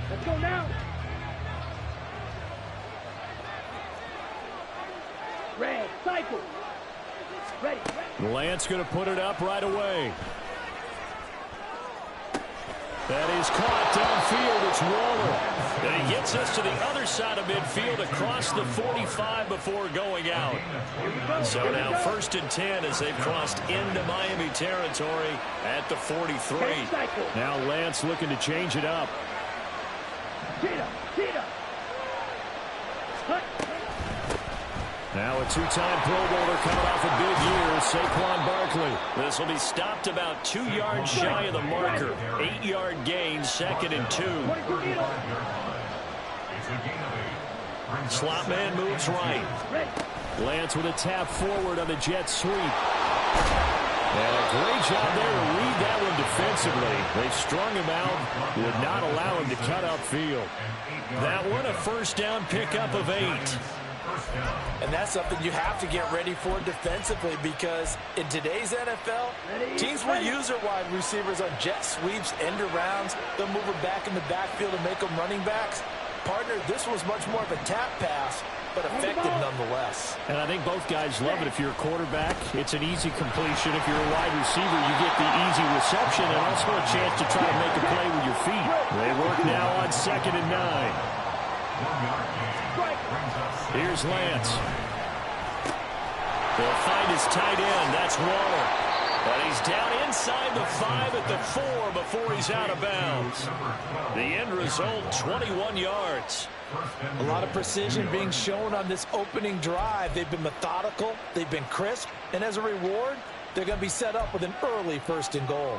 Let's go now. Red, cycle. Ready. Lance going to put it up right away. That is caught downfield. It's Waller. And he gets us to the other side of midfield across the 45 before going out. So now 1st and 10 as they've crossed into Miami territory at the 43. Now Lance looking to change it up. Now a two-time Pro Bowler coming off a big year, Saquon Barkley. This will be stopped about 2 yards shy of the marker. 8-yard gain, 2nd and 2. Slot man moves right. Lance with a tap forward on the jet sweep. And a great job there to read that one defensively. They strung him out, would not allow him to cut upfield. That one a first down pickup of 8. And that's something you have to get ready for defensively, because in today's NFL, teams will use their wide receivers on jet sweeps, end arounds. They'll move them back in the backfield and make them running backs. Partner, this was much more of a tap pass, but effective nonetheless. And I think both guys love it. If you're a quarterback, it's an easy completion. If you're a wide receiver, you get the easy reception and also a chance to try to make a play with your feet. They work now on 2nd and 9. Here's Lance. They'll find his tight end. That's Waller. But he's down inside the 5 at the 4 before he's out of bounds. The end result, 21 yards. A lot of precision being shown on this opening drive. They've been methodical. They've been crisp. And as a reward, they're going to be set up with an early 1st and goal.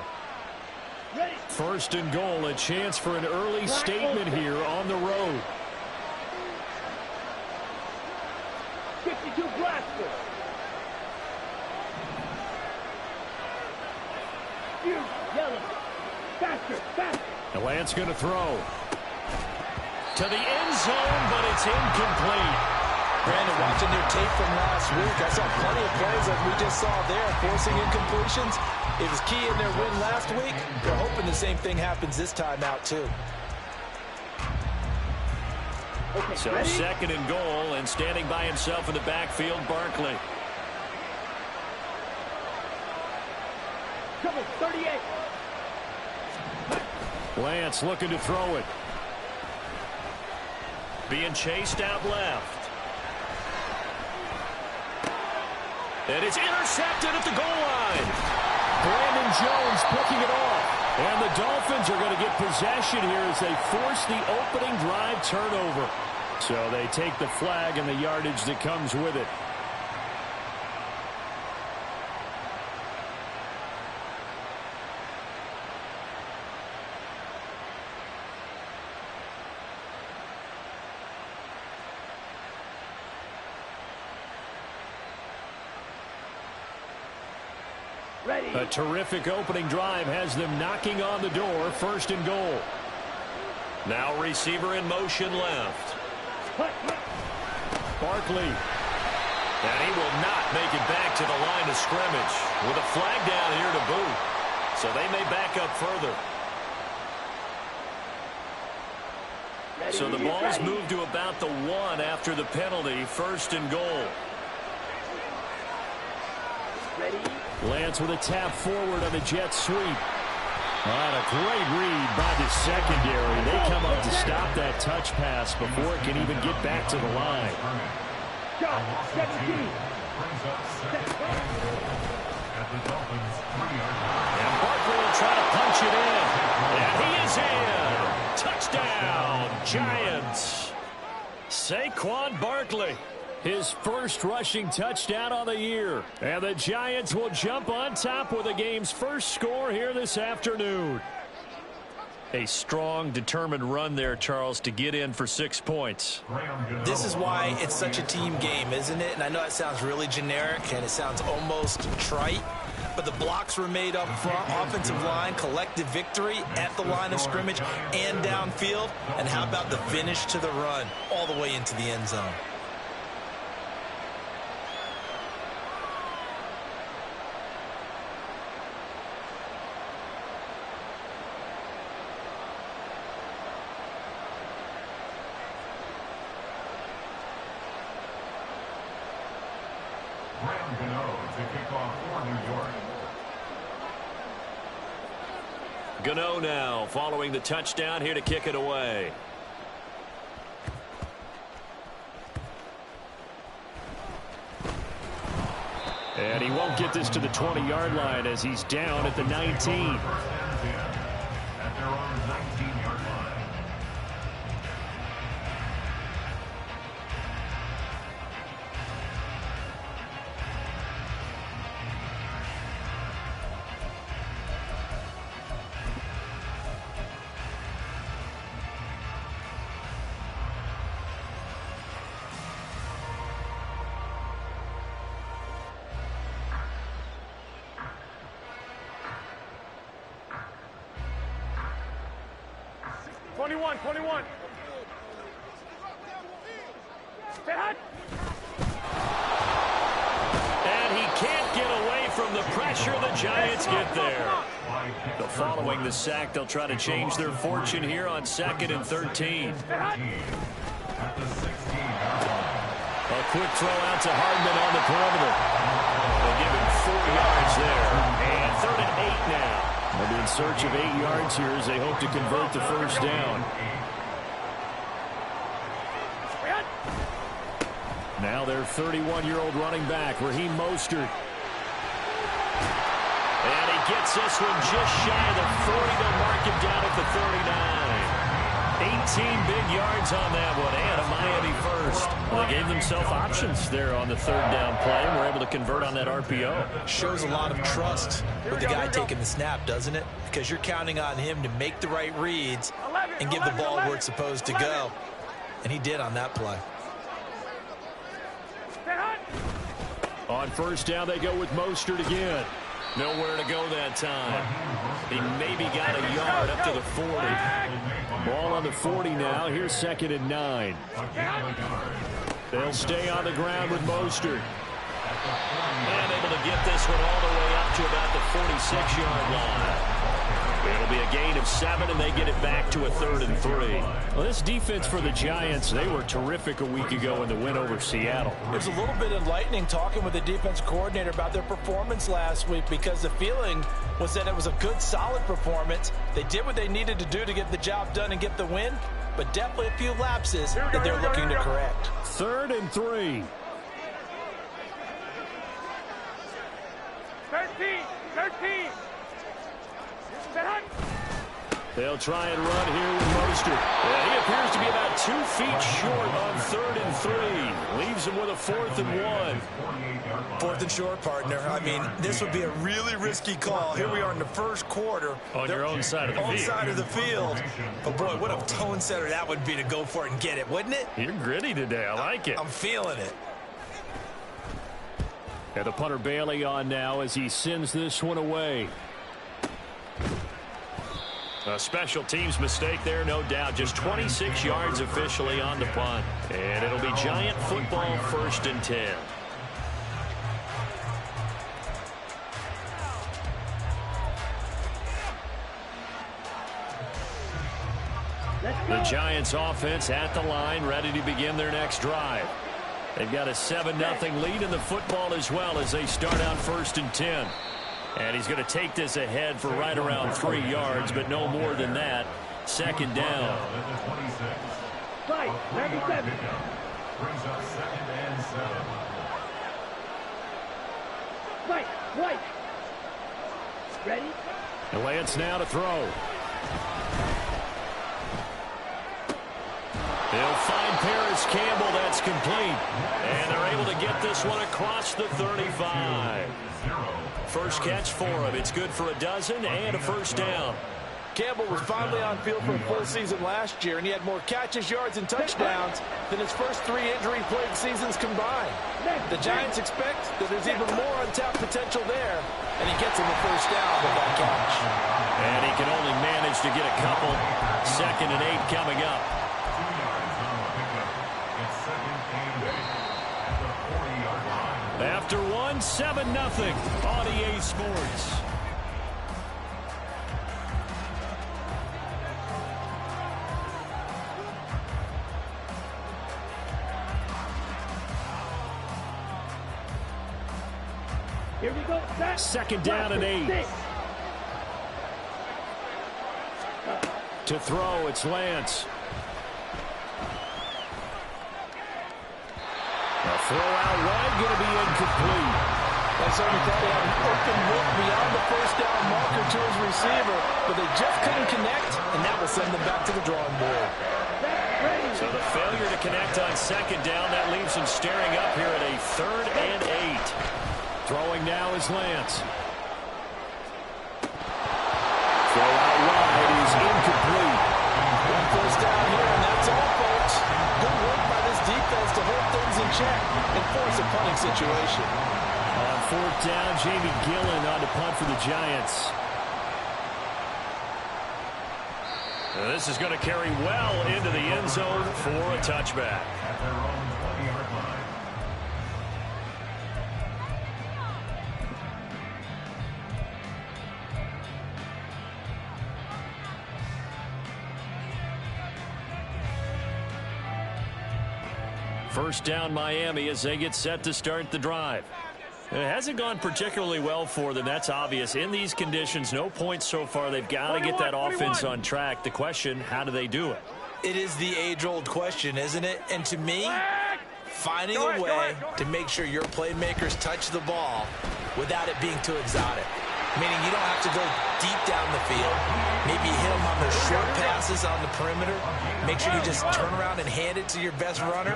1st and goal, a chance for an early statement here on the road. 52 blaster. Yellow. Faster. And Lance going to throw. To the end zone, but it's incomplete. Brandon, watching their tape from last week, I saw plenty of plays like we just saw there, forcing incompletions. It was key in their win last week. They're hoping the same thing happens this time out, too. Okay, so ready? 2nd and goal, and standing by himself in the backfield, Barkley. Double 38. Lance looking to throw it. Being chased out left. And it's intercepted at the goal line. Brandon Jones picking it off. And the Dolphins are going to get possession here as they force the opening drive turnover. So they take the flag and the yardage that comes with it. Ready. A terrific opening drive has them knocking on the door. 1st and goal. Now receiver in motion left. Barkley. And he will not make it back to the line of scrimmage with a flag down here to boot. So they may back up further. Ready. So the ball's moved to about the 1 after the penalty. 1st and goal. Ready. Lance with a tap forward on the jet sweep. And a great read by the secondary. They come up to stop that touch pass before it can even get back to the line. Shot. 17. And Barkley will try to punch it in. And he is in. Touchdown, Giants. Saquon Barkley. His first rushing touchdown on the year. And the Giants will jump on top with the game's first score here this afternoon. A strong, determined run there, Charles, to get in for 6 points. This is why it's such a team game, isn't it? And I know it sounds really generic and it sounds almost trite, but the blocks were made up front, offensive line, collective victory at the line of scrimmage and downfield. And how about the finish to the run all the way into the end zone? Gano now following the touchdown here to kick it away. And he won't get this to the 20-yard line as he's down at the 19. At their own 19-yard line. And he can't get away from the pressure. The Giants get there. Following the sack, they'll try to change their fortune here on 2nd and 13. A quick throw out to Hardman on the perimeter. They'll give him 4 yards there. And 3rd and 8 now. They'll be in search of 8 yards here as they hope to convert the first down. Now their 31-year-old running back, Raheem Mostert. And he gets this one just shy of the 40. They'll mark him down at the 39. 18 big yards on that one, and a Miami first. Well, they gave themselves options there on the 3rd down play and were able to convert on that RPO. Shows a lot of trust with the guy taking the snap, doesn't it? Because you're counting on him to make the right reads and give the ball where it's supposed to go. And he did on that play. On 1st down, they go with Mostert again. Nowhere to go that time. He maybe got a yard up to the 40. Ball on the 40 now. Here's 2nd and 9. They'll stay on the ground with Mostert. And able to get this one all the way up to about the 46-yard line. It'll be a gain of 7, and they get it back to a 3rd and 3. Well, this defense for the Giants, they were terrific a week ago in the win over Seattle. It was a little bit enlightening talking with the defense coordinator about their performance last week, because the feeling was that it was a good, solid performance. They did what they needed to do to get the job done and get the win, but definitely a few lapses that they're looking to correct. 3rd and 3. 13. They'll try and run here with Mostert. Yeah, he appears to be about 2 feet short on 3rd and 3. Leaves him with a 4th and 1. 4th and short, partner. I mean, this would be a really risky call. Here we are in the first quarter. On your own side of the field. On side of the field. But, boy, what a tone setter that would be to go for it and get it, wouldn't it? You're gritty today. I like it. I'm feeling it. And the punter Bailey on now as he sends this one away. A special teams mistake there, no doubt. Just 26 yards officially on the punt. And it'll be Giant football, 1st and 10. The Giants offense at the line, ready to begin their next drive. They've got a 7-0 lead in the football as well as they start out 1st and 10. And he's going to take this ahead for right around 3 yards, but no more than that. 2nd down. Fight, 97. Brings up 2nd and 7. Fight, White. Ready? And Lance now to throw. They'll find Paris Campbell. That's complete. And they're able to get this one across the 35. First catch for him. It's good for a dozen and a 1st down. Campbell was finally on field for a full season last year, and he had more catches, yards, and touchdowns than his first 3 injury-plagued seasons combined. The Giants expect that there's even more untapped potential there, and he gets him the 1st down with that catch. And he can only manage to get a couple. 2nd and 8 coming up. 2 yards on the pickup. It's 2nd and 8 at the 40-yard line. After 7-0 on EA Sports. Here we go. Second down and 8. To throw, it's Lance. A throw out wide, going to be incomplete. I certainly thought he had an open look beyond the first down marker to his receiver, but they just couldn't connect, and that will send them back to the drawing board. So the failure to connect on second down, that leaves him staring up here at a 3rd and 8. Throwing now is Lance. Throw out wide is incomplete. One first down here, and that's all, folks. Good work by this defense to hold things in check and force a punting situation. On 4th down, Jamie Gillen on to punt for the Giants. This is going to carry well into the end zone for a touchback. At their own 20-yard line. First down Miami as they get set to start the drive. It hasn't gone particularly well for them. That's obvious. In these conditions, no points so far. They've got to get that offense on track. The question, how do they do it? It is the age-old question, isn't it? And to me, finding a way to make sure your playmakers touch the ball without it being too exotic. Meaning you don't have to go deep down the field. Maybe hit them on their short passes on the perimeter. Make sure you just turn around and hand it to your best runner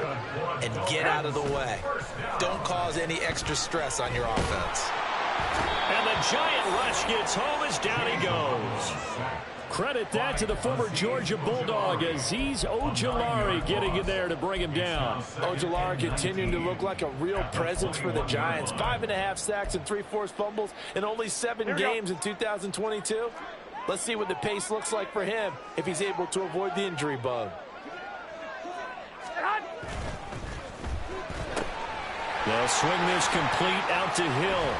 and get out of the way. Don't cause any extra stress on your offense. And the giant rush gets home as down he goes. Credit that to the former Georgia Bulldog, Azeez Ojulari getting in there to bring him down. Ojulari continuing to look like a real presence for the Giants. 5.5 sacks and 3 forced fumbles in only 7 games in 2022. Let's see what the pace looks like for him if he's able to avoid the injury bug. They'll swing this complete out to Hill.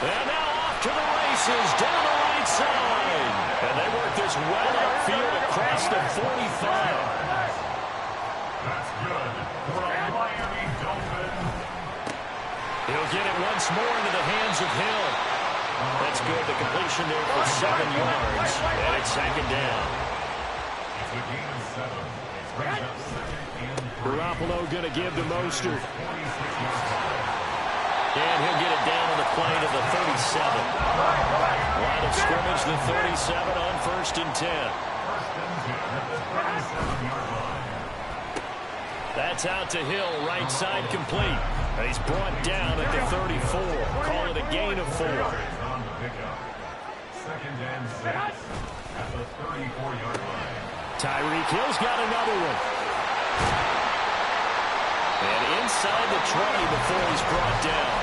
And now off to the races down the right side. And they work this well upfield across the 45. That's good for a Miami Dolphin. He'll get it once more into the hands of Hill. That's good. The completion there for 7 yards. And it's second down. It's a gain of 7. It brings up 2nd and 3. Garoppolo going to give to Mostert. And he'll get it down on the play to the 37. Line of scrimmage, the 37 on 1st and 10. That's out to Hill, right side complete. And he's brought down at the 34. Call it a gain of 4. 2nd and 6 at the 34-yard line. Tyreek Hill's got another one. And inside the 20 before he's brought down.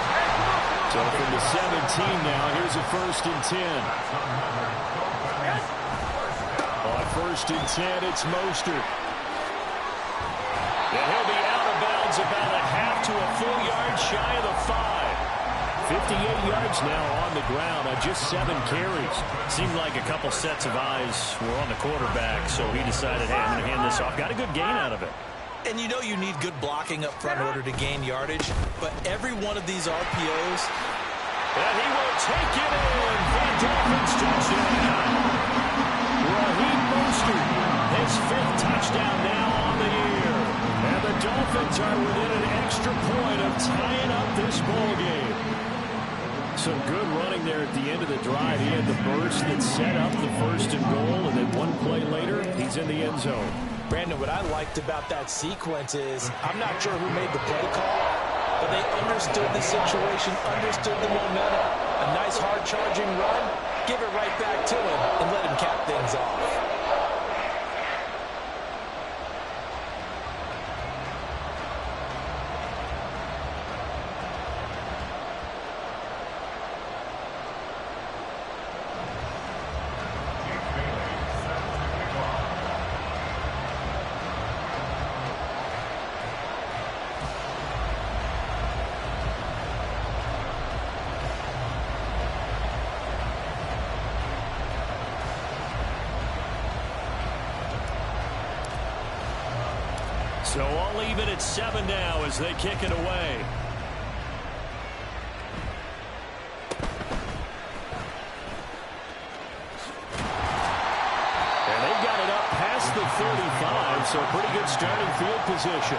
So from the 17 now, here's a 1st and 10. On 1st and 10, it's Mostert. And he'll be out of bounds about a half to a full yard shy of the 5. 58 yards now on the ground on just 7 carries. Seemed like a couple sets of eyes were on the quarterback, so he decided, hey, I'm going to hand this off. Got a good gain out of it. And you know you need good blocking up front in order to gain yardage, but every one of these RPOs. And he will take it in. The Dolphins touchdown. Raheem Mostert, his 5th touchdown now on the year. And the Dolphins are within an extra point of tying up this ball game. Some good running there at the end of the drive. He had the burst that set up the 1st and goal, and then one play later, he's in the end zone. Brandon, what I liked about that sequence is I'm not sure who made the play call, but they understood the situation, understood the momentum. A nice hard-charging run, give it right back to him, and let him cap things off. So all even at 7 now as they kick it away. 35, so pretty good starting field position.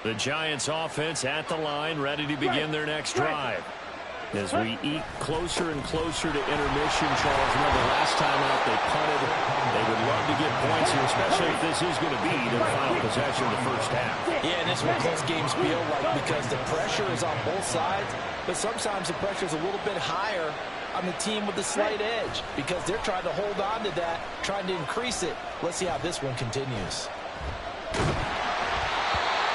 The Giants offense at the line, ready to begin their next drive. As we eat closer and closer to intermission, Charles, remember last time out they punted. They would love to get points here, especially if this is going to be their final possession of the first half. Yeah, and this is what close games feel like because the pressure is on both sides, but sometimes the pressure is a little bit higher on the team with the slight edge because they're trying to hold on to that, trying to increase it. Let's see how this one continues.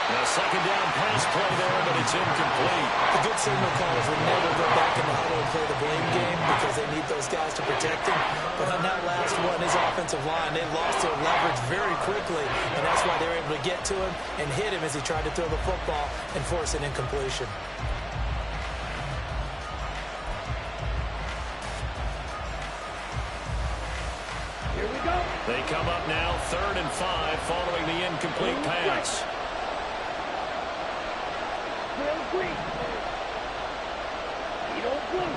A second down pass play there, but it's incomplete. The good signal callers will never go back in the huddle and play the blame game because they need those guys to protect him. But on that last one, his offensive line, they lost their leverage very quickly, and that's why they were able to get to him and hit him as he tried to throw the football and force an incompletion. Here we go. They come up now, 3rd and 5, following the incomplete pass. Green. Beetle blue.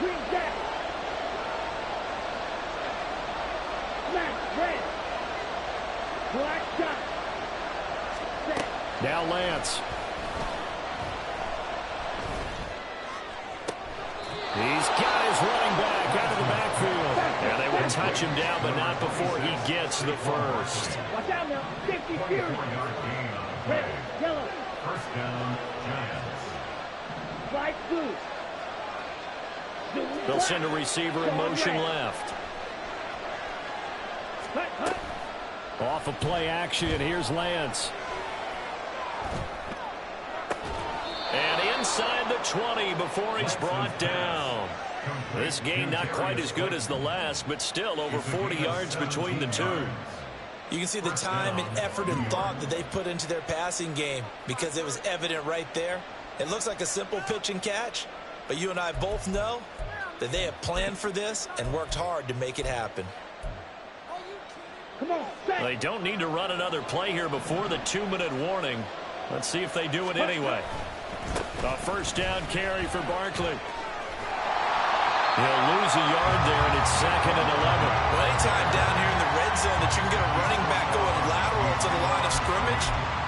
Green jack. Black red. Black dot. Set. Now Lance. He's got his running back out of the backfield. And they will touch him down, but not before he gets the first. Watch out now. Safety fury. Red, yellow. First down, Giants. Flight blue. They'll send a receiver in motion left. Off of play action, here's Lance. And inside the 20 before he's brought down. This game not quite as good as the last, but still over 40 yards between the two. You can see the time and effort and thought that they put into their passing game because it was evident right there. It looks like a simple pitch and catch, but you and I both know that they have planned for this and worked hard to make it happen. Come on, they don't need to run another play here before the 2-minute warning. Let's see if they do it anyway. A first down carry for Barkley. He'll lose a yard there, and it's 2nd and 11. Well, anytime down here in the red zone that you can get a running back going lateral to the line of scrimmage,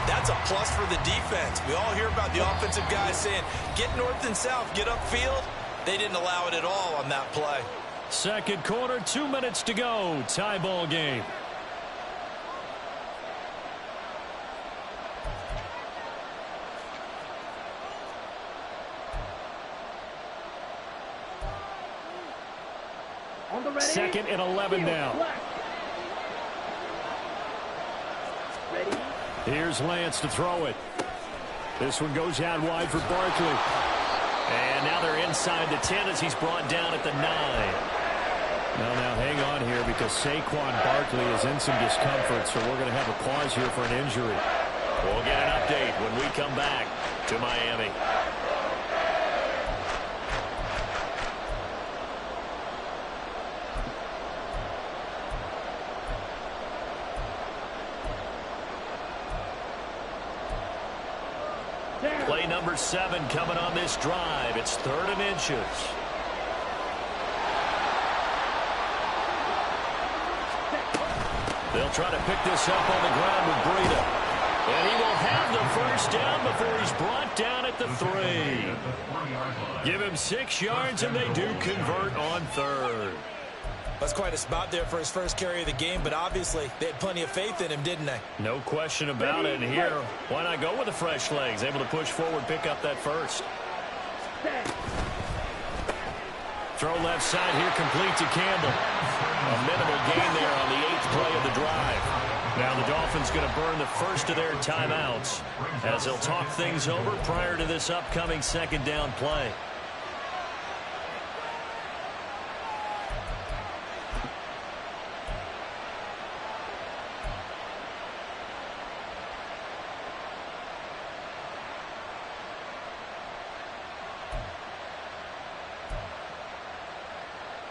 that's a plus for the defense. We all hear about the offensive guys saying, get north and south, get upfield. They didn't allow it at all on that play. Second quarter, 2 minutes to go. Tie ball game. Second and 11 now. Ready? Here's Lance to throw it. This one goes out wide for Barkley. And now they're inside the 10 as he's brought down at the 9. Now hang on here because Saquon Barkley is in some discomfort, so we're going to have a pause here for an injury. We'll get an update when we come back to Miami. Play number 7 coming on this drive. It's 3rd and inches. They'll try to pick this up on the ground with Breida. And he will have the first down before he's brought down at the 3. Give him 6 yards, and they do convert on 3rd. That's quite a spot there for his first carry of the game, but obviously they had plenty of faith in him, didn't they? No question about it. And here, why not go with the fresh legs? Able to push forward, pick up that first. Throw left side here, complete to Campbell. A minimal gain there on the 8th play of the drive. Now the Dolphins going to burn the first of their timeouts as they'll talk things over prior to this upcoming second down play.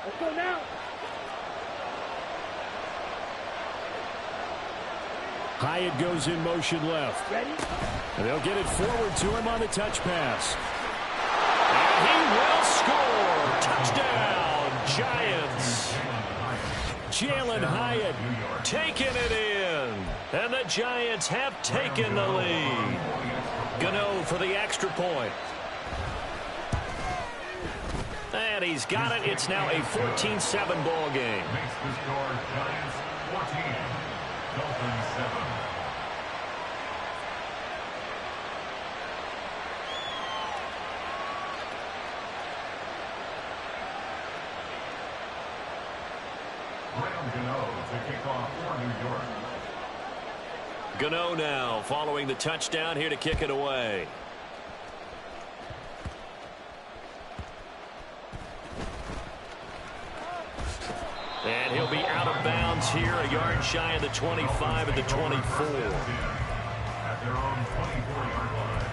Let's go now. Hyatt goes in motion left. Ready? And they'll get it forward to him on the touch pass. And he will score. Touchdown, Giants. Jalen Hyatt taking it in. And the Giants have taken the lead. Gano for the extra point. And he's got it. It's now a 14-7 ball game. Makes the score Giants 14, Dolphins 7. Graham Gano to kick off for New York. Gano now following the touchdown here to kick it away. And he'll be out of bounds here, a yard shy of the 25 and the 24. At their own 24-yard line.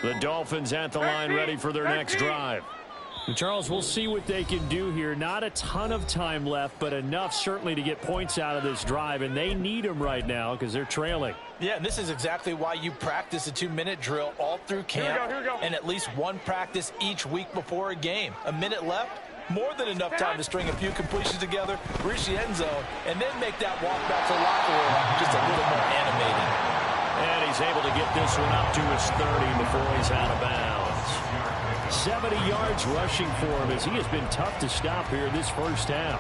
The Dolphins at the line ready for their next drive. And Charles, we'll see what they can do here. Not a ton of time left, but enough certainly to get points out of this drive, and they need them right now because they're trailing. Yeah, and this is exactly why you practice a 2-minute drill all through camp. Here we go. And at least one practice each week before a game. A minute left, more than enough time to string a few completions together, reach the end zone, and then make that walk back to the locker room just a little more animated. And he's able to get this one up to his 30 before he's out of bounds. 70 yards rushing for him as he has been tough to stop here this first half.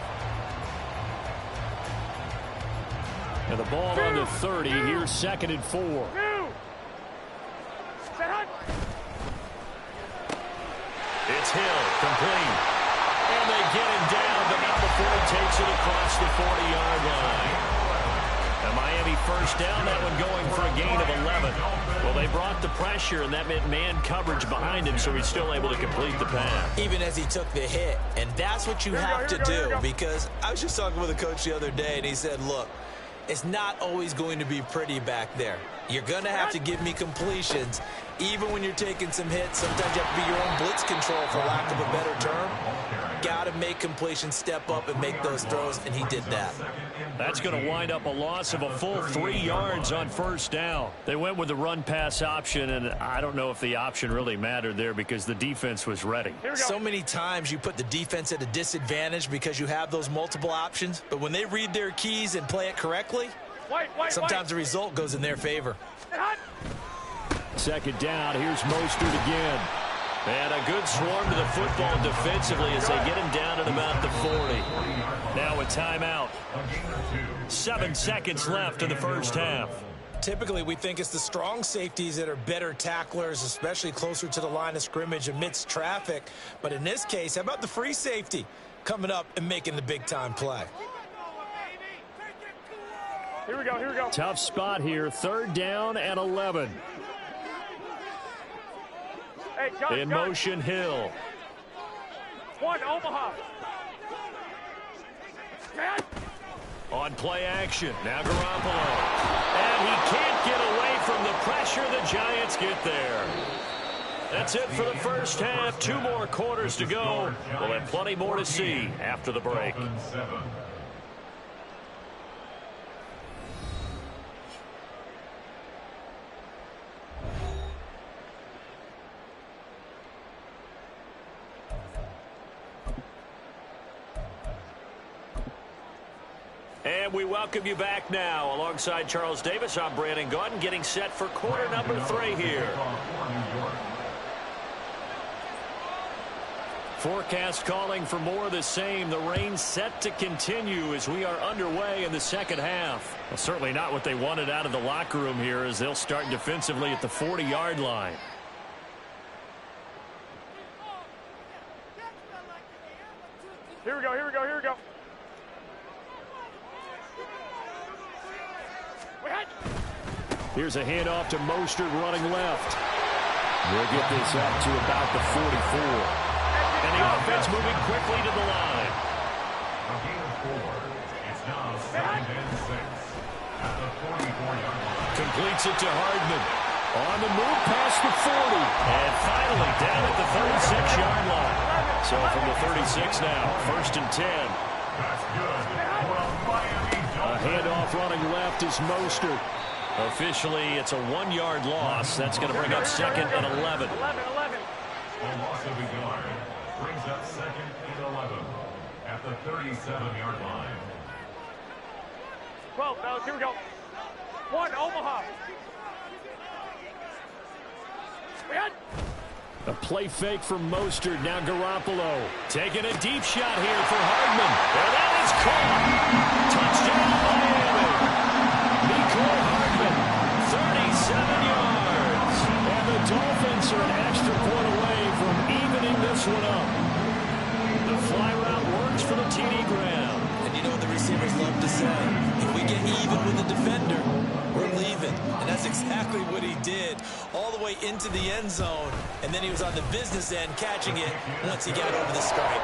And the ball on the 30. Here's 2nd and 4. It's Hill, complete. And they get him down, but not before he takes it across the 40-yard line. And Miami first down, that one going for a gain of 11. Well, they brought the pressure, and that meant man coverage behind him, so he's still able to complete the pass. Even as he took the hit, and that's what you have to do, because I was just talking with a coach the other day, and he said, look, it's not always going to be pretty back there. You're going to have to give me completions, even when you're taking some hits. Sometimes you have to be your own blitz control, for lack of a better term. Got to make completions, step up, and make those throws, and he did that. That's going to wind up a loss of a full 3 yards on first down. They went with the run-pass option, and I don't know if the option really mattered there because the defense was ready. So many times you put the defense at a disadvantage because you have those multiple options, but when they read their keys and play it correctly, sometimes the result goes in their favor. 2nd down, here's Mostert again. And a good swarm to the football defensively as they get him down at about the 40. Now a timeout. 7 seconds left in the first half. Typically, we think it's the strong safeties that are better tacklers, especially closer to the line of scrimmage amidst traffic. But in this case, how about the free safety coming up and making the big-time play? Here we go. Tough spot here. 3rd down and 11. Hey, John, In motion, Hill. One, Omaha. On play action. Now Garoppolo. And he can't get away from the pressure. The Giants get there. That's it for the first half. 2 more quarters to go. We'll have plenty more to see after the break. And we welcome you back now. Alongside Charles Davis, I'm Brandon Gaudin, getting set for quarter number 3 here. Forecast calling for more of the same. The rain set to continue as we are underway in the second half. Well, certainly not what they wanted out of the locker room here as they'll start defensively at the 40-yard line. Here we go, here we go, here we go. Here's a handoff to Mostert running left. We'll get this up to about the 44. And the offense moving quickly to the line. A gain of 4. It's now 2nd and 6 at the 44-yard line. Completes it to Hardman. On the move past the 40. And finally down at the 36-yard line. So from the 36 now, 1st and 10. That's good for a Miami A handoff running left is Mostert. Officially, it's a 1-yard loss. That's going to bring up 2nd and 11. 11. A loss of a yard brings up 2nd and 11 at the 37-yard line. 12, fellas, here we go. 1, Omaha. A play fake from Mostert. Now Garoppolo taking a deep shot here for Hardman. And that is caught. Touchdown, Miami. Nicole Hardman, 37 yards. And the Dolphins are an extra point away from evening this one up. The fly route works for the TD ground. And you know what the receivers love to say? If we get even with the defender, we're leaving. And that's exactly what he did, all the way into the end zone. And then he was on the business end catching it once he got over the stripe.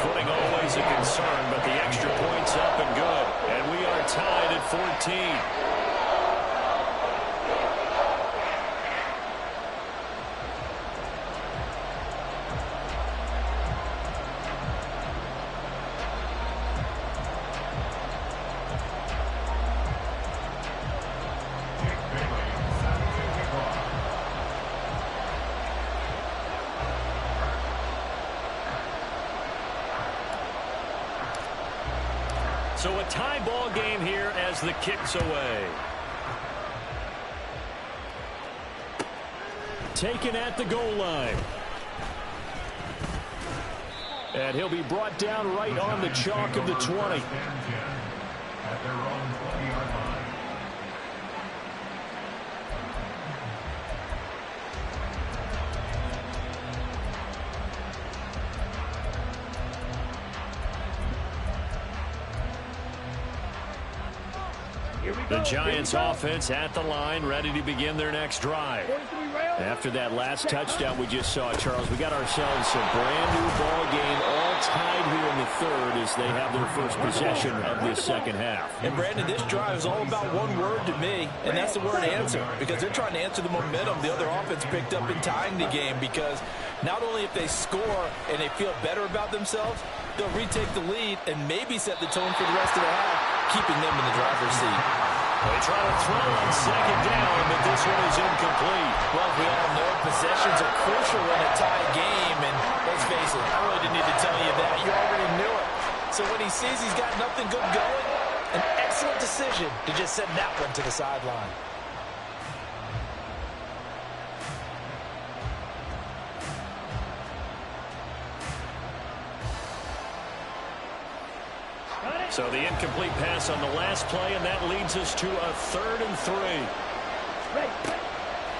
Footing always a concern, but the extra point's up and good. And we are tied at 14. So a tie ball game here as the kick's away. Taken at the goal line. And he'll be brought down right on the chalk of the 20. At their own 20-yard line. The Giants offense at the line, ready to begin their next drive. After that last touchdown we just saw, Charles, we got ourselves a brand new ball game, all tied here in the third as they have their first possession of this second half. And Brandon, this drive is all about one word to me, and that's the word answer, because they're trying to answer the momentum the other offense picked up in tying the game, because not only if they score and they feel better about themselves, they'll retake the lead and maybe set the tone for the rest of the half, keeping them in the driver's seat. They try to throw on second down, but this one is incomplete. Well, we all know possessions are crucial in a tie game, and let's face it, I really didn't need to tell you that. You already knew it. So when he sees he's got nothing good going, an excellent decision to just send that one to the sideline. So the incomplete pass on the last play, and that leads us to a 3rd and 3.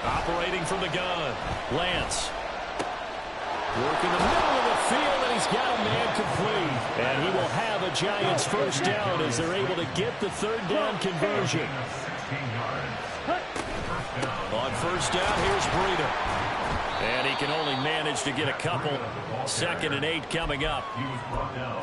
Operating from the gun, Lance. Working the middle of the field, and he's got a man complete. And he will have a Giants first down as they're able to get the 3rd down conversion. On first down, here's Breida. And he can only manage to get a couple. 2nd and 8 coming up.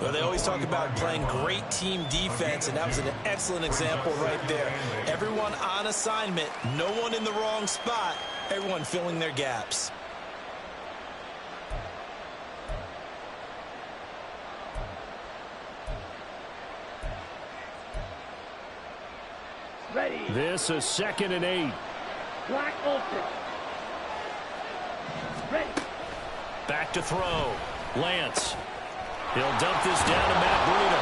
Well, they always talk about playing great team defense, and that was an excellent example right there. Everyone on assignment, no one in the wrong spot, everyone filling their gaps. Ready. This is 2nd and 8. Black Olsen. Ready. Back to throw. Lance. He'll dump this down to Matt Breida.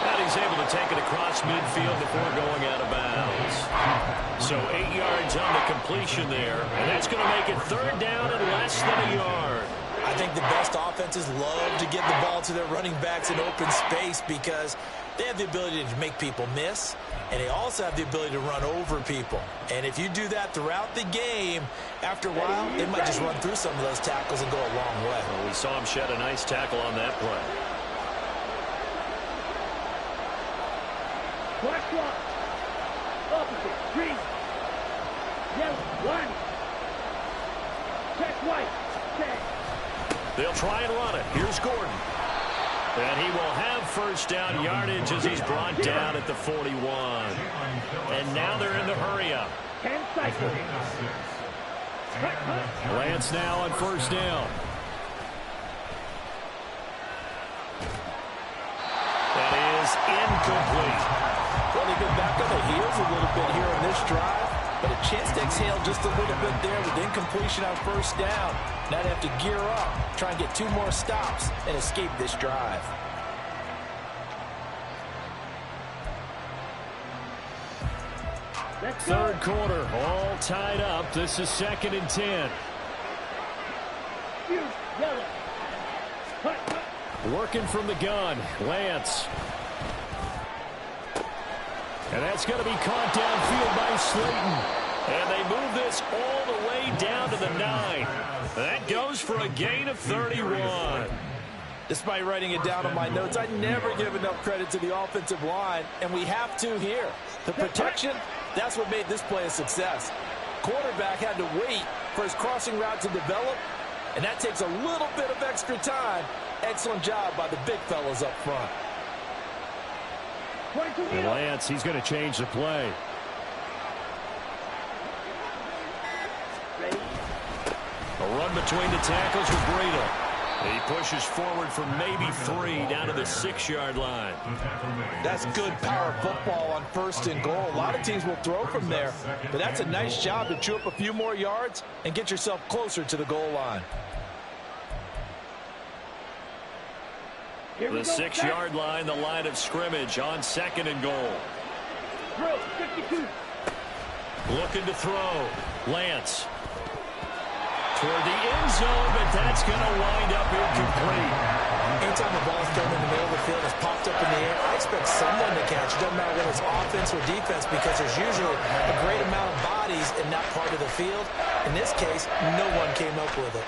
And he's able to take it across midfield before going out of bounds. So 8 yards on the completion there. And that's going to make it 3rd down and less than a yard. I think the best offenses love to get the ball to their running backs in open space because they have the ability to make people miss, and they also have the ability to run over people. And if you do that throughout the game, after a while, they might just run through some of those tackles and go a long way. Well, we saw him shed a nice tackle on that play. Black one. Opposite. Green. Yellow. One. Check white. Set. They'll try and run it. Here's Gordon. And he will have first down yardage as he's brought down at the 41. And now they're in the hurry up. 10 cycles. Lance now on first down. That is incomplete. Well, they've been back on their heels a little bit here on this drive, but a chance to exhale just a little bit there with incompletion on first down. Now they have to gear up, try and get 2 more stops, and escape this drive. Third quarter, all tied up. This is 2nd and 10. Yellow. Working from the gun, Lance. And that's going to be caught downfield by Slayton. And they move this all the way down to the 9. That goes for a gain of 31. Despite writing it down on my notes, I never give enough credit to the offensive line, and we have to here. The protection, that's what made this play a success. Quarterback had to wait for his crossing route to develop, and that takes a little bit of extra time. Excellent job by the big fellas up front. And Lance, he's going to change the play. A run between the tackles with Breida. He pushes forward for maybe 3 down to the 6-yard line. That's good power football on 1st and goal. A lot of teams will throw from there, but that's a nice job to chew up a few more yards and get yourself closer to the goal line. The 6-yard line, the line of scrimmage on 2nd and goal. Throw, 52. Looking to throw. Lance. Toward the end zone, but that's going to wind up incomplete. Anytime the ball's thrown in the middle of the field, it's popped up in the air, I expect someone to catch. It doesn't matter whether it's offense or defense, because there's usually a great amount of bodies in that part of the field. In this case, no one came up with it.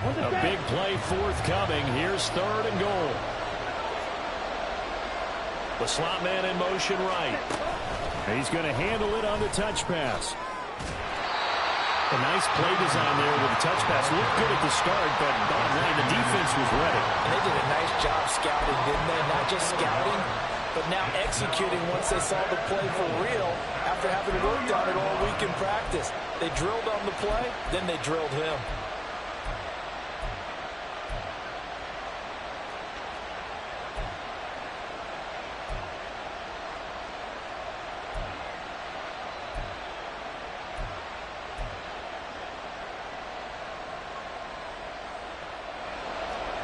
A big play forthcoming. Here's 3rd and goal. The slot man in motion right. He's going to handle it on the touch pass. A nice play design there with the touch pass. Looked good at the start, but bottom line, the defense was ready. And they did a nice job scouting, didn't they? Not just scouting, but now executing once they saw the play for real after having worked on it all week in practice. They drilled on the play, then they drilled him.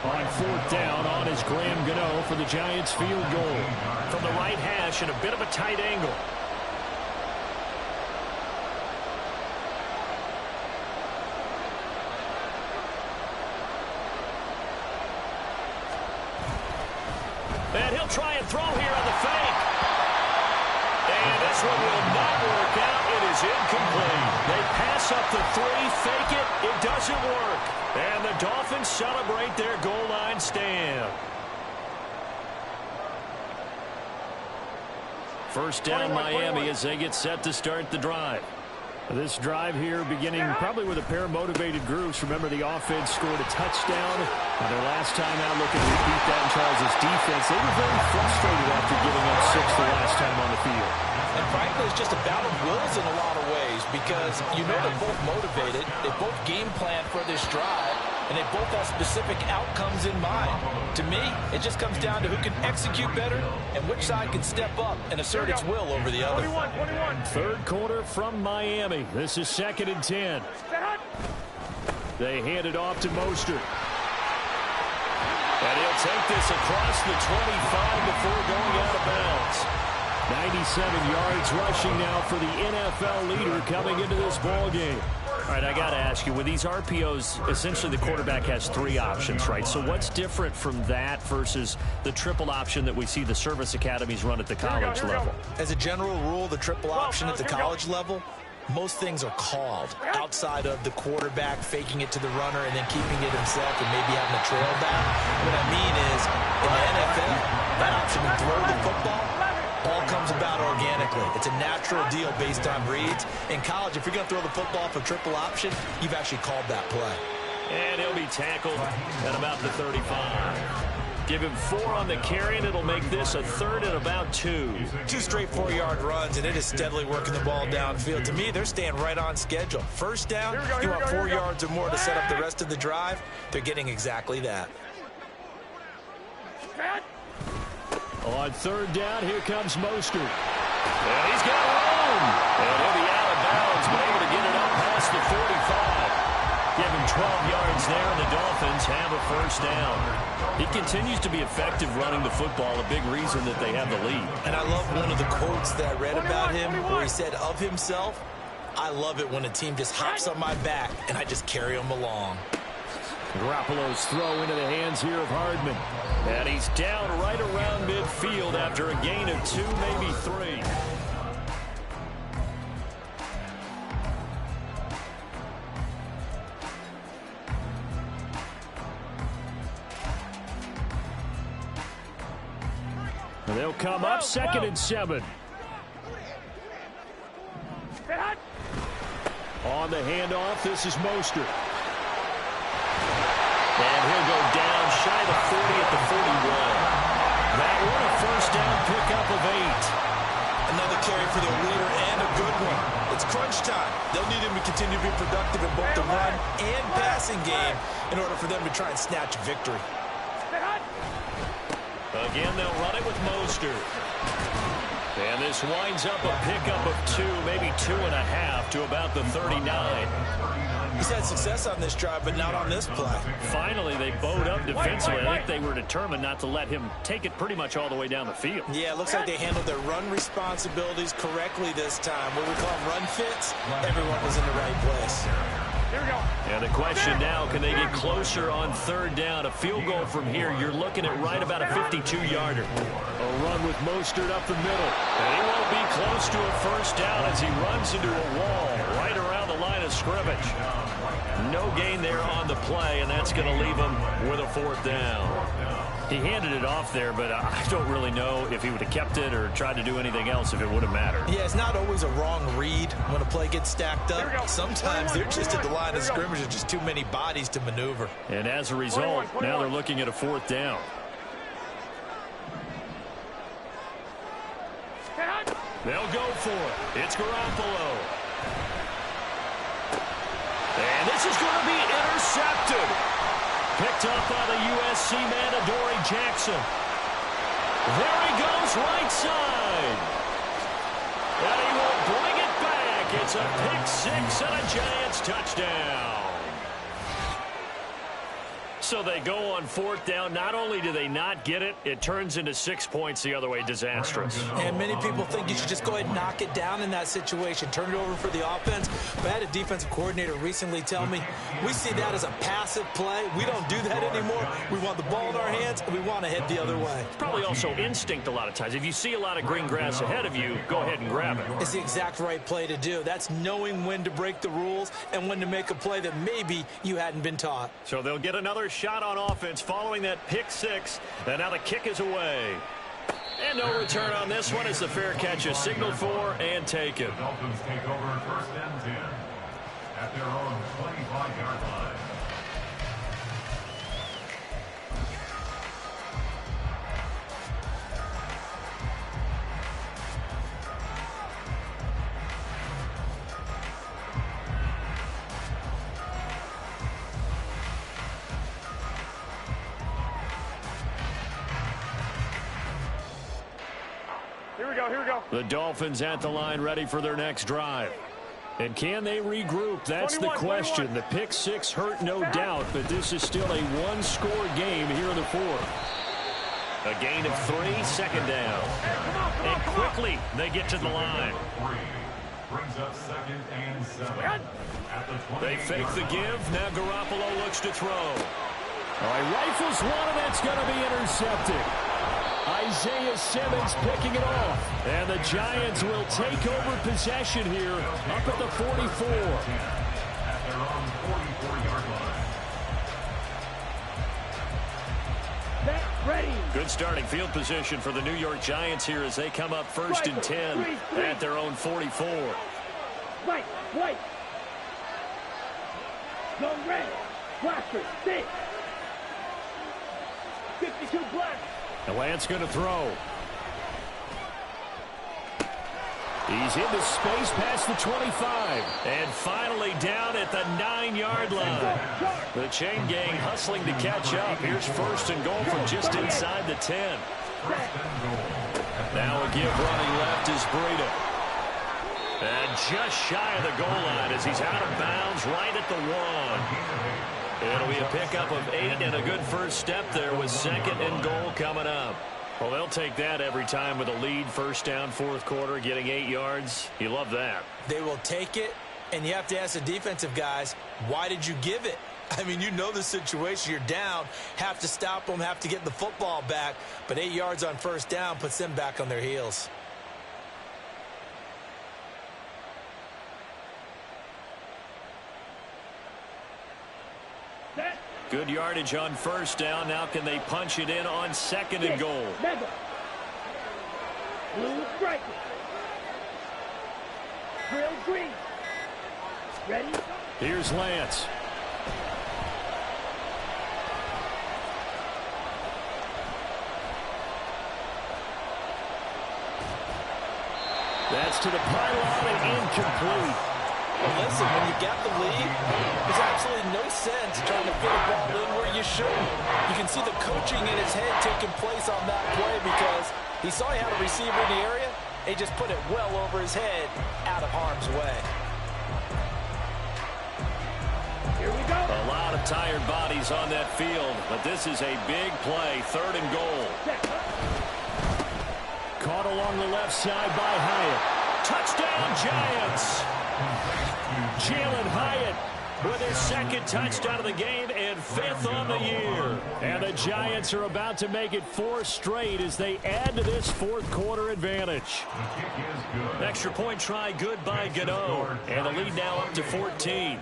On 4th down, on is Graham Gano for the Giants field goal. From the right hash and a bit of a tight angle. And he'll try and throw here on the fake. And this one will not work out. It is incomplete. They pass up the 3, fake it. It doesn't work. And the Dolphins celebrate their goal line stand. First down, Miami, as they get set to start the drive. This drive here beginning probably with a pair of motivated groups. Remember, the offense scored a touchdown. Their last time out, looking to repeat that in Charles' defense. They were very frustrated after giving up 6 the last time on the field. And frankly, it's just a battle of wills in a lot of ways, because you know they're both motivated. They both game plan for this drive, and they both have specific outcomes in mind. To me, it just comes down to who can execute better and which side can step up and assert its will over the other. 21. Third quarter from Miami. This is 2nd and 10. They hand it off to Mostert. And he'll take this across the 25 before going out of bounds. 97 yards rushing now for the NFL leader coming into this ball game. All right, I got to ask you, with these RPOs, essentially the quarterback has 3 options, right? So what's different from that versus the triple option that we see the service academies run at the college level? As a general rule, the triple option at the college level, most things are called outside of the quarterback faking it to the runner and then keeping it himself and maybe having a trail back. What I mean is, in the NFL, that option to throw the football all comes about organically. It's a natural deal based on reads. In college, if you're going to throw the football for triple option, you've actually called that play. And he'll be tackled at about the 35. Give him 4 on the carry, and it'll make this a 3rd and about 2. 2 straight 4-yard runs, and it is steadily working the ball downfield. To me, they're staying right on schedule. First down, you want 4 yards or more to set up the rest of the drive. They're getting exactly that. On 3rd down, here comes Mostert. And he's got room. And he'll be out of bounds, but able to get it up past the 45. Give him 12 yards there, and the Dolphins have a first down. He continues to be effective running the football, a big reason that they have the lead. And I love one of the quotes that I read about him where he said of himself, I love it when a team just hops on my back and I just carry them along. Garoppolo's throw into the hands here of Hardman. And he's down right around midfield after a gain of 2, maybe 3. They'll come up 2nd and 7. On the handoff, this is Mostert. And he'll go down shy of the 40 at the 41. That one a first down pickup of 8. Another carry for the leader and a good one. It's crunch time. They'll need him to continue to be productive in both the run and passing game in order for them to try and snatch victory. Again, they'll run it with Mostert. And this winds up a pickup of 2, maybe 2.5 to about the 39. He's had success on this drive, but not on this play. Finally, they bowed up defensively. I think they were determined not to let him take it pretty much all the way down the field. Yeah, it looks like they handled their run responsibilities correctly this time. What we call run fits, everyone was in the right place. Here we go. And the question now, can they get closer on 3rd down? A field goal from here, you're looking at right about a 52-yarder. A run with Mostert up the middle. And he won't be close to a first down as he runs into a wall right around the line of scrimmage. No gain there on the play, and that's going to leave him with a 4th down. He handed it off there, but I don't really know if he would have kept it or tried to do anything else if it would have mattered. Yeah, it's not always a wrong read when a play gets stacked up. Sometimes they're just at the line of scrimmage. There's just too many bodies to maneuver. And as a result, now they're looking at a 4th down. They'll go for it. It's Garoppolo. And this is going to be intercepted. Picked up by the USC man, Adoree Jackson. There he goes, right side. And he will bring it back. It's a pick 6 and a Giants touchdown. So they go on 4th down. Not only do they not get it, it turns into 6 points the other way. Disastrous. And many people think you should just go ahead and knock it down in that situation. Turn it over for the offense. But I had a defensive coordinator recently tell me, we see that as a passive play. We don't do that anymore. We want the ball in our hands, and we want to head the other way. It's probably also instinct a lot of times. If you see a lot of green grass ahead of you, go ahead and grab it. It's the exact right play to do. That's knowing when to break the rules and when to make a play that maybe you hadn't been taught. So they'll get another shot on offense following that pick 6, and now the kick is away. And no return on this one as the fair catch is signaled for and taken. The Dolphins take over 1st and 10 at their own 25-yard line. Here we go. The Dolphins at the line ready for their next drive. And can they regroup? That's the question. The pick 6 hurt, no doubt, but this is still a one-score game here in the 4th. A gain of 3, 2nd down. And quickly they get to the line. Brings up 2nd and 7. At the 28. They fake the give. Now Garoppolo looks to throw. All right, rifles one, and that's going to be intercepted. Isaiah Simmons picking it off. And the Giants will take over possession here up at the 44. At their own 44-yard line. Ready. Good starting field position for the New York Giants here as they come up 1st and 10 at their own 44. Right. Go red. Blaster. 6. 52 black. And Lance going to throw. He's into space past the 25. And finally down at the 9-yard line. The chain gang hustling to catch up. Here's 1st and goal from just inside the 10. Now a give running left is Breida. And just shy of the goal line as he's out of bounds right at the 1. It'll be a pickup of 8 and a good first step there with 2nd and goal coming up. Well, they'll take that every time with a lead, 1st down, 4th quarter, getting 8 yards. You love that. They will take it, and you have to ask the defensive guys, why did you give it? I mean, you know the situation. You're down, have to stop them, have to get the football back, but 8 yards on 1st down puts them back on their heels. Good yardage on 1st down. Now can they punch it in on 2nd and goal? Blue striker. Drill green. Ready? Here's Lance. That's to the pylon and incomplete. Well, listen, when you got the lead, there's absolutely no sense trying to fit a ball in where you shouldn't. You can see the coaching in his head taking place on that play because he saw he had a receiver in the area. He just put it well over his head, out of harm's way. Here we go. A lot of tired bodies on that field, but this is a big play, 3rd and goal. Caught along the left side by Hyatt. Touchdown, Giants! Jalen Hyatt with his 2nd touchdown of the game and 5th on the year. And the Giants are about to make it 4 straight as they add to this 4th quarter advantage. Extra point try good by Gano. And the lead now up to 14.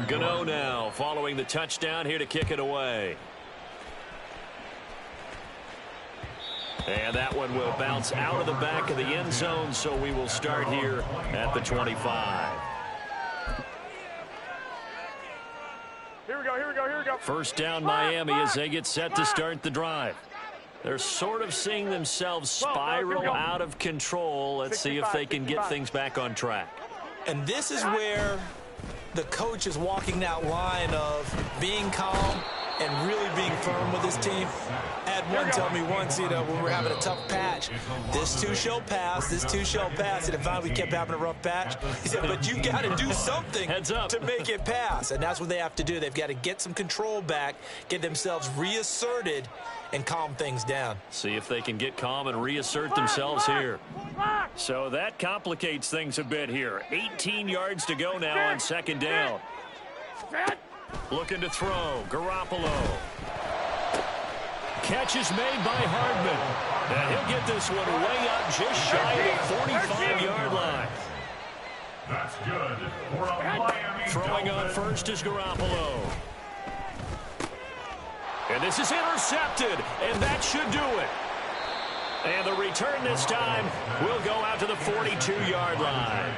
Gano now following the touchdown here to kick it away. And that one will bounce out of the back of the end zone, so we will start here at the 25. Here we go. 1st down Miami as they get set to start the drive. They're sort of seeing themselves spiral out of control. Let's see if they can get things back on track. And this is where the coach is walking that line of being calm and really being firm with his team. I had one tell me once, when we were having a tough patch, this too shall pass, and if finally we kept having a rough patch, he said, but you got to do something to make it pass, and that's what they have to do. They've got to get some control back, get themselves reasserted, and calm things down. See if they can get calm and reassert themselves here. So that complicates things a bit here. 18 yards to go now on 2nd down. Looking to throw. Garoppolo. Catch is made by Hardman. And he'll get this one way up just shy of the 45-yard line. That's good for a Miami Throwing on 1st is Garoppolo. And this is intercepted, and that should do it. And the return this time will go out to the 42-yard line.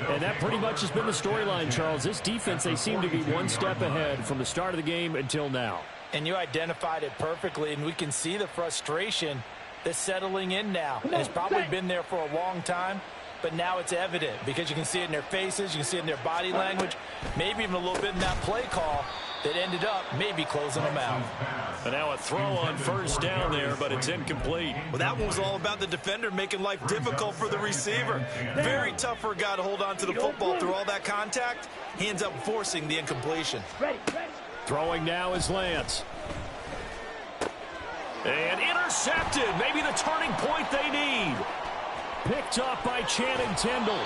And that pretty much has been the storyline, Charles. This defense, they seem to be one step ahead from the start of the game until now. And you identified it perfectly, and we can see the frustration that's settling in now. It's probably been there for a long time, but now it's evident because you can see it in their faces, you can see it in their body language, maybe even a little bit in that play call that ended up maybe closing them out. And now a throw on 1st down there, but it's incomplete. Well, that one was all about the defender making life difficult for the receiver. Very tough for a guy to hold on to the football through all that contact. He ends up forcing the incompletion. Throwing now is Lance. And intercepted. Maybe the turning point they need. Picked up by Channing Tindall.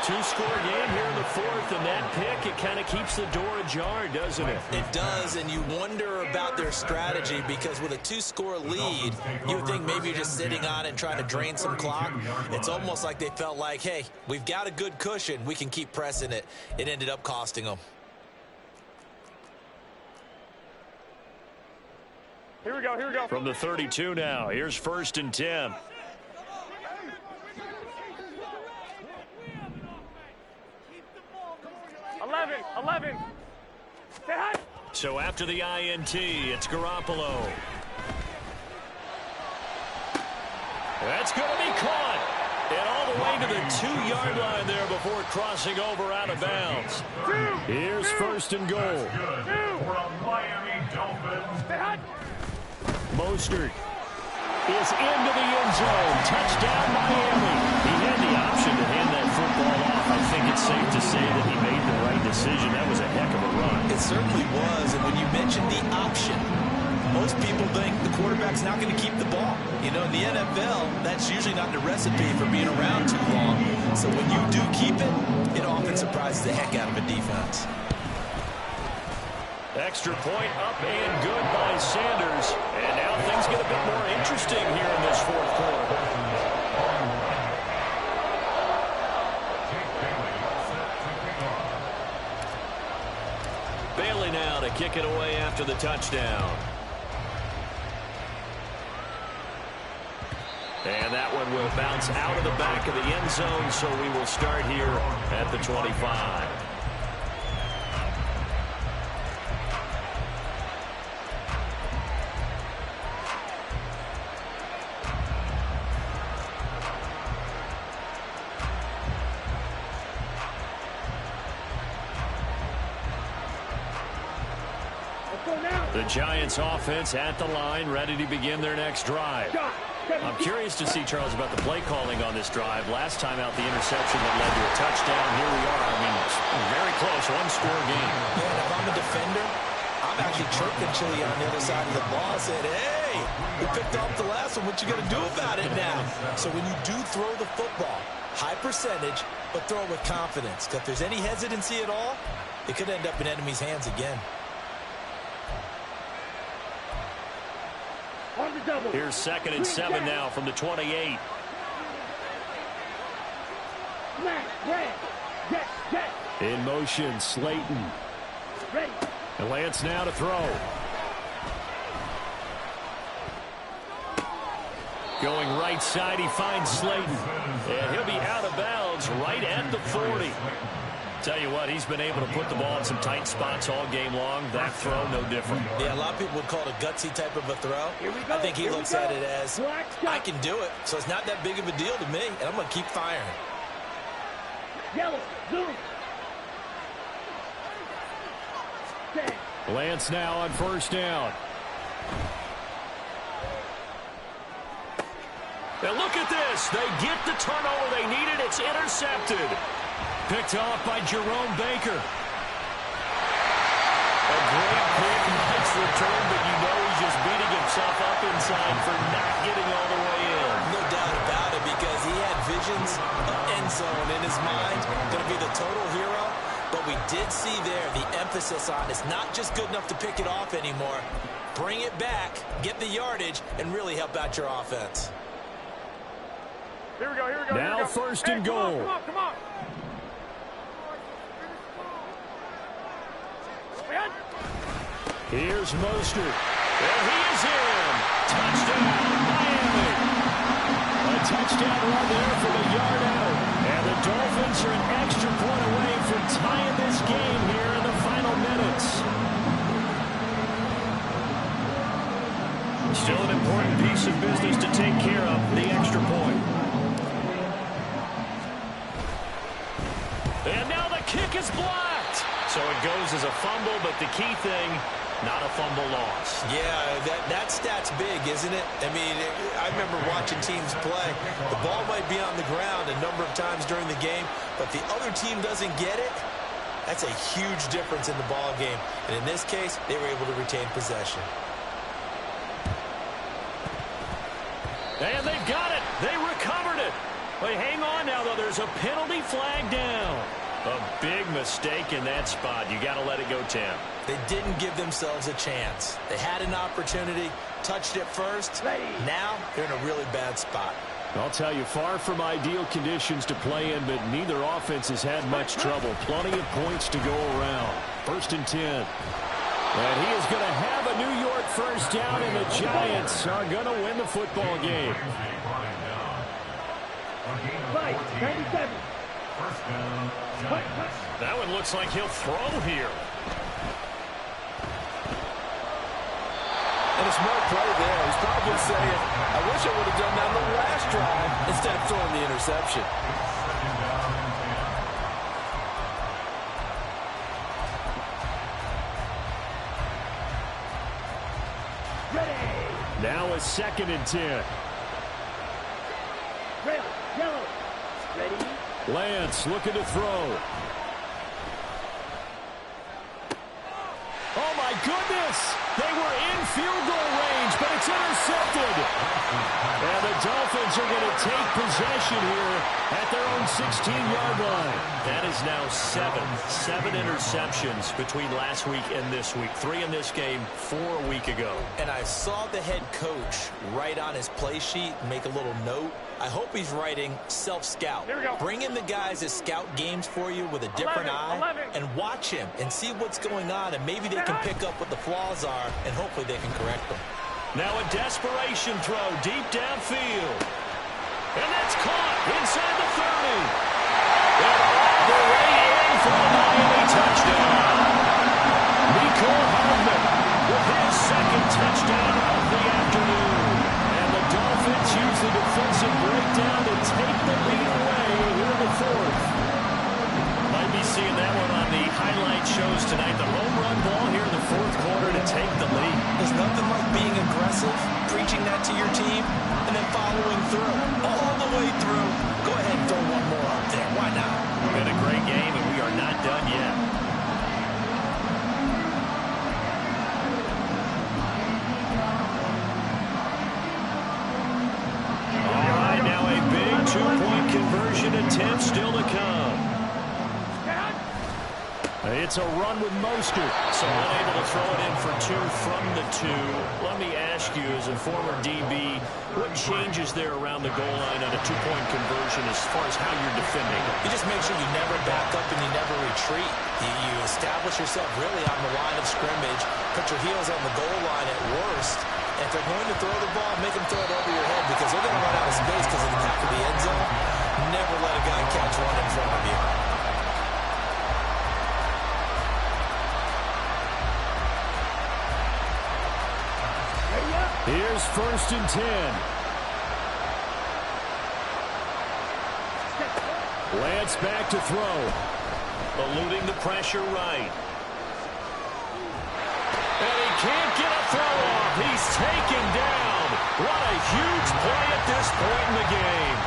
Two-score game here in the fourth, and that pick, it kind of keeps the door ajar, doesn't it? It does, and you wonder about their strategy because with a two-score lead, you would think maybe you're just sitting on it and trying to drain some clock. It's almost like they felt like, hey, we've got a good cushion. We can keep pressing it. It ended up costing them. Here we go, here we go. From the 32 now, here's 1st and 10. So after the INT, it's Garoppolo. That's going to be caught. And all the way to the 2-yard line there before crossing over out of bounds. Here's 1st and goal. Mostert is into the end zone. Touchdown, Miami. He had the option to hand that football off. I think it's safe to say that he made the right decision. That was a heck of a run. It certainly was, and when you mentioned the option, most people think the quarterback's not going to keep the ball. You know, in the NFL, that's usually not the recipe for being around too long. So when you do keep it, it often surprises the heck out of a defense. Extra point up and good by Sanders. And now things get a bit more interesting here in this fourth quarter. Bailey now to kick it away after the touchdown. And that one will bounce out of the back of the end zone, so we will start here at the 25. The Giants offense at the line, ready to begin their next drive. I'm curious to see, Charles, about the play calling on this drive. Last time out, the interception that led to a touchdown. Here we are. I mean, very close, one-score game. Yeah, and if I'm a defender, I'm actually chirping Chili on the other side of the ball. I said, hey, we picked off the last one. What you going to do about it now? So when you do throw the football, high percentage, but throw it with confidence. Because if there's any hesitancy at all, it could end up in enemy's hands again. Here's 2nd and 7 now from the 28. In motion, Slayton. And Lance now to throw. Going right side, he finds Slayton. And he'll be out of bounds right at the 40. Tell you what, he's been able to put the ball in some tight spots all game long. That throw, no different. Yeah, a lot of people would call it a gutsy type of a throw. I think he looks at it as, I can do it, so it's not that big of a deal to me, and I'm going to keep firing. Yellow, zoom. Lance now on 1st down. And look at this. They get the turnover they needed. It's intercepted. Picked off by Jerome Baker. A great pick, nice return, but you know he's just beating himself up inside for not getting all the way in. No doubt about it, because he had visions of end zone in his mind. Going to be the total hero. But we did see there the emphasis on it's not just good enough to pick it off anymore. Bring it back, get the yardage, and really help out your offense. Here we go, here we go. Now here we go. 1st and goal. Come on. Here's Mostert. And he is in. Touchdown, Miami. A touchdown run there from a yard out. And the Dolphins are an extra point away from tying this game here in the final minutes. Still an important piece of business to take care of, the extra point. And now the kick is blocked. So it goes as a fumble, but the key thing, not a fumble loss. Yeah, that stat's big, isn't it? I mean, I remember watching teams play. The ball might be on the ground a number of times during the game, but the other team doesn't get it. That's a huge difference in the ball game. And in this case, they were able to retain possession. And they've got it. They recovered it. But hang on now, though. There's a penalty flag down. A big mistake in that spot. You got to let it go, Tim. They didn't give themselves a chance. They had an opportunity, touched it first. Now they're in a really bad spot. I'll tell you, far from ideal conditions to play in, but neither offense has had much trouble. Plenty of points to go around. 1st and 10. And he is going to have a New York first down, and the Giants are going to win the football game. Right, 97. First down, Giants. That one looks like he'll throw here. And a smart play there. He's probably saying, I wish I would have done that on the last drive instead of throwing the interception. Second down and 10. Ready. Now a 2nd and 10. Red, yellow. Ready. Lance looking to throw. Oh, my goodness. They were in field goal range, but it's intercepted. And the Dolphins are going to take possession here at their own 16-yard line. That is now 7 interceptions between last week and this week. 3 in this game, 4 a week ago. And I saw the head coach write on his play sheet, make a little note. I hope he's writing self-scout. Bring in the guys that scout games for you with a different eye and watch him and see what's going on, and maybe they can pick up what the flaws are, and hopefully they can correct them. Now a desperation throw deep downfield. And that's caught inside the 30. And all the way in for the Miami touchdown. Nico Hardman with his 2nd touchdown of the afternoon. And the Dolphins use the defensive breakdown to take the lead away here in the 4th. Might be seeing that one on the highlight shows tonight. The home run ball here in the 4th quarter to take the lead. There's nothing like being aggressive, preaching that to your team, and then following through, all the way through. Go ahead and throw one more up there. Why not? Been a great game, and we are not done yet. All right, now a big 2-point conversion attempt still to come. It's a run with Mostert. So unable to throw it in for 2 from the 2. Let me ask you, as a former DB, what changes there around the goal line on a 2-point conversion as far as how you're defending? You just make sure you never back up and you never retreat. You establish yourself really on the line of scrimmage, put your heels on the goal line at worst. And if they're going to throw the ball, make them throw it over your head because they're going to run out of space because of the back of the end zone. Never let a guy catch one in front of you. Here's 1st and 10. Lance back to throw. Eluding the pressure right. And he can't get a throw off. He's taken down. What a huge play at this point in the game.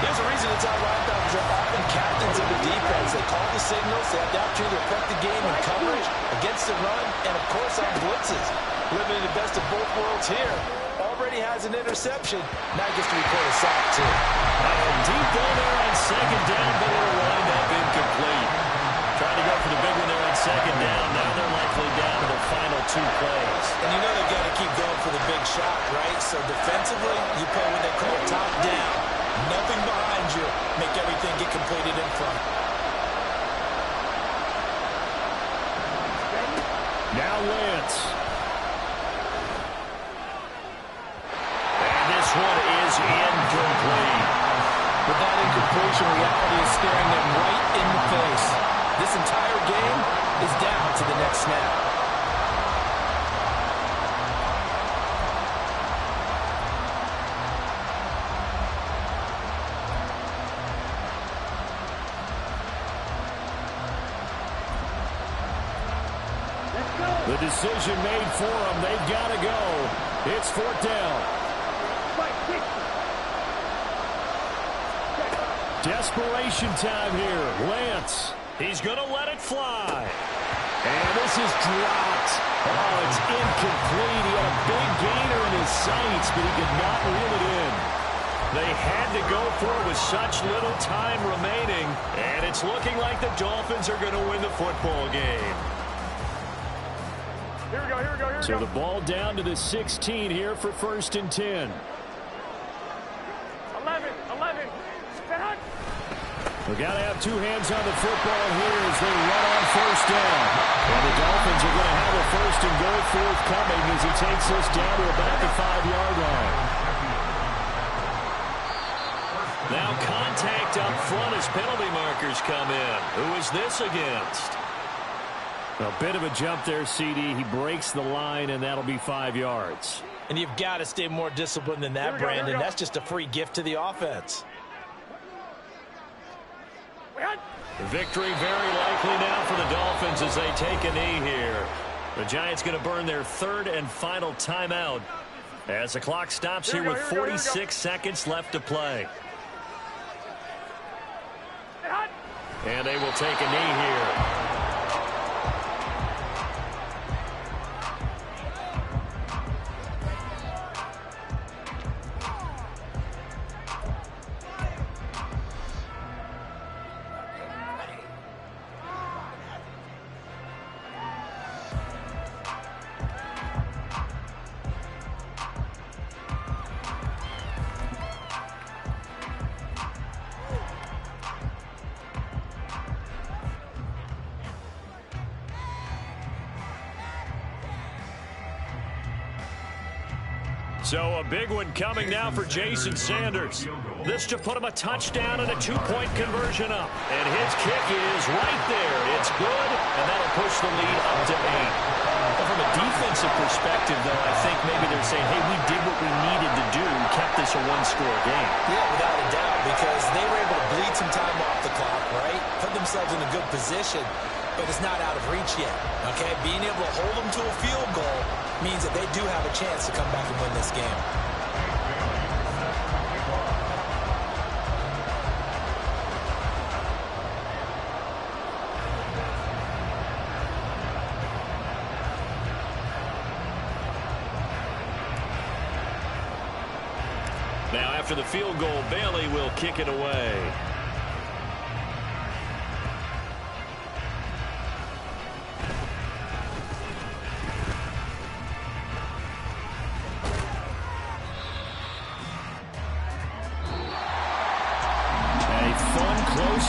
There's a reason it's our linebackers are often captains of the defense. They call the signals. They have the opportunity to affect the game in coverage, against the run, and, of course, on blitzes. Living the best of both worlds here. Already has an interception. Now gets to report a sack, too. Deep ball there on 2nd down, but it'll wind up incomplete. Trying to go for the big one there on 2nd down. Now they're likely down to the final 2 plays. And you know they've got to keep going for the big shot, right? So defensively, you play what they call top down. Nothing behind you. Make everything get completed in front. Now Lance. And this one is incomplete. With that incompletion, reality is staring them right in the face. This entire game is down to the next snap. The decision made for them. They've got to go. It's 4th down. Desperation time here. Lance. He's going to let it fly. And this is dropped. Oh, it's incomplete. He had a big gainer in his sights, but he could not reel it in. They had to go for it with such little time remaining, and it's looking like the Dolphins are going to win the football game. Here we go. So the ball down to the 16 here for 1st and 10. 11. Set up. We've got to have two hands on the football here as they run on 1st down. And the Dolphins are going to have a 1st and goal forthcoming as he takes this down to about the 5-yard line. Now contact up front as penalty markers come in. Who is this against? A bit of a jump there, CD. He breaks the line, and that'll be 5 yards. And you've got to stay more disciplined than that, Brandon. That's just a free gift to the offense. Victory very likely now for the Dolphins as they take a knee here. The Giants going to burn their 3rd and final timeout as the clock stops here with 46 seconds left to play. And they will take a knee here. So a big one coming now for Jason Sanders. This to put him a touchdown and a 2-point conversion up. And his kick is right there. It's good, and that'll push the lead up to 8. But from a defensive perspective, though, I think maybe they're saying, hey, we did what we needed to do, kept this a one-score game. Yeah, without a doubt, because they were able to bleed some time off the clock, right? Put themselves in a good position, but it's not out of reach yet, okay? Being able to hold them to a field goal means that they do have a chance to come back and win this game. Now after the field goal, Bailey will kick it away.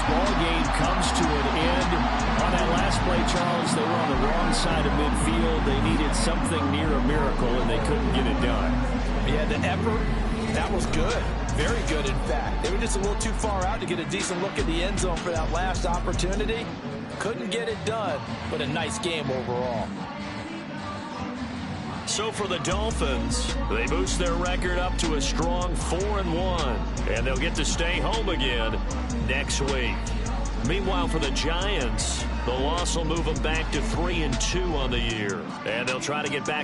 Ball game comes to an end. On that last play, Charles, they were on the wrong side of midfield. They needed something near a miracle, and they couldn't get it done. Yeah, the effort, that was good. Very good, in fact. They were just a little too far out to get a decent look at the end zone for that last opportunity. Couldn't get it done, but a nice game overall. So for the Dolphins, they boost their record up to a strong 4-1, and they'll get to stay home again next week. Meanwhile, for the Giants, the loss will move them back to 3-2 on the year, and they'll try to get back